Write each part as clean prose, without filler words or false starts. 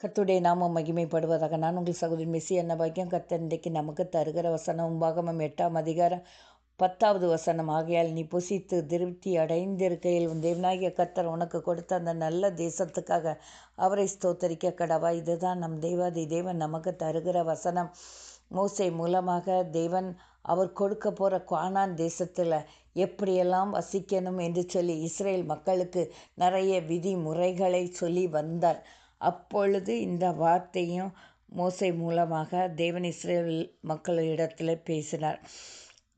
கர்த்தருடைய நாமம் மகிமைப்படுவதாக. நான் உங்கள் சகோதரி மெஸ்ஸி என்ன பாக்கியம். கர்த்தர் இன்றைக்கு நமக்கு தருகிற வசனம் உபாகமம் 8ஆம் அதிகாரம் 10வது வசனம். ஆகையால் நீ புசித்து திருப்தி அடைந்திருக்கையில் உன் தேவனாகிய கர்த்தர் உனக்கு கொடுத்த அந்த நல்ல தேசத்துக்காக அவரை ஸ்தோத்தரிக்க கடவா. இதுதான் நம் தேவாதி தேவன் நமக்கு தருகிற வசனம். மோசே மூலமாக தேவன் அவர் கொடுக்க போகிற கானான் தேசத்தில் எப்படியெல்லாம் வசிக்கணும் என்று சொல்லி இஸ்ரேல் மக்களுக்கு நிறைய விதிமுறைகளை சொல்லி வந்தார். அப்பொழுது இந்த வார்த்தையும் மோசே மூலமாக தேவன் இஸ்ரேல் மக்களிடத்தில் பேசினார்.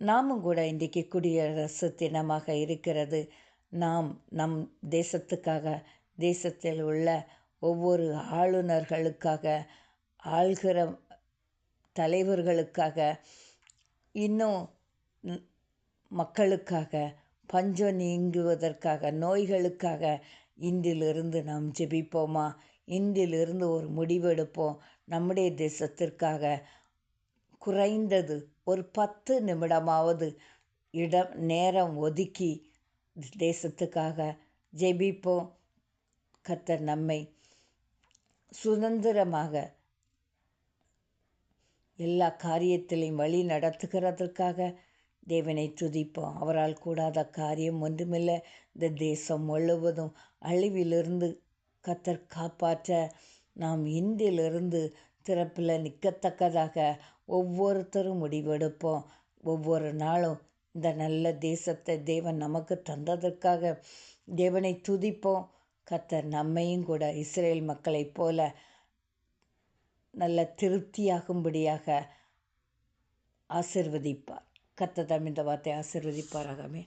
நாமும் கூட இன்றைக்கு குடியரசு தினமாக இருக்கிறது. நாம் நம் தேசத்துக்காக, தேசத்தில் உள்ள ஒவ்வொரு ஆளுநர்களுக்காக, ஆள்கிற தலைவர்களுக்காக, இன்னும் மக்களுக்காக, பஞ்சம் நீங்குவதற்காக, நோய்களுக்காக இன்றிலிருந்து நாம் ஜெபிப்போமா? இன்றிலிருந்து ஒரு முடிவெடுப்போம். நம்முடைய தேசத்திற்காக குறைந்தது ஒரு 10 நிமிடமாவது நேரம் ஒதுக்கி தேசத்துக்காக ஜெபிப்போம். கர்த்தர் நம்மை சுதந்திரமாக எல்லா காரியத்திலையும் வழி நடத்துகிறதற்காக தேவனை துதிப்போம். அவரால் கூடாத காரியம் ஒன்றுமில்லை. இந்த தேசம் முழுவதும் அழிவிலிருந்து கர்த்தர் காப்பாற்ற நாம் இன்றிலிருந்து திறப்பில் நிற்கத்தக்கதாக ஒவ்வொருத்தரும் முடிவெடுப்போம். ஒவ்வொரு நாளும் இந்த நல்ல தேசத்தை தேவன் நமக்கு தந்ததற்காக தேவனை துதிப்போம். கர்த்தர் நம்மையும் கூட இஸ்ரேல் மக்களைப் போல நல்ல திருப்தியாகும்படியாக ஆசீர்வதிப்பார். கர்த்தர் தாம் இந்த வார்த்தை ஆசீர்வதிப்பாராகவே.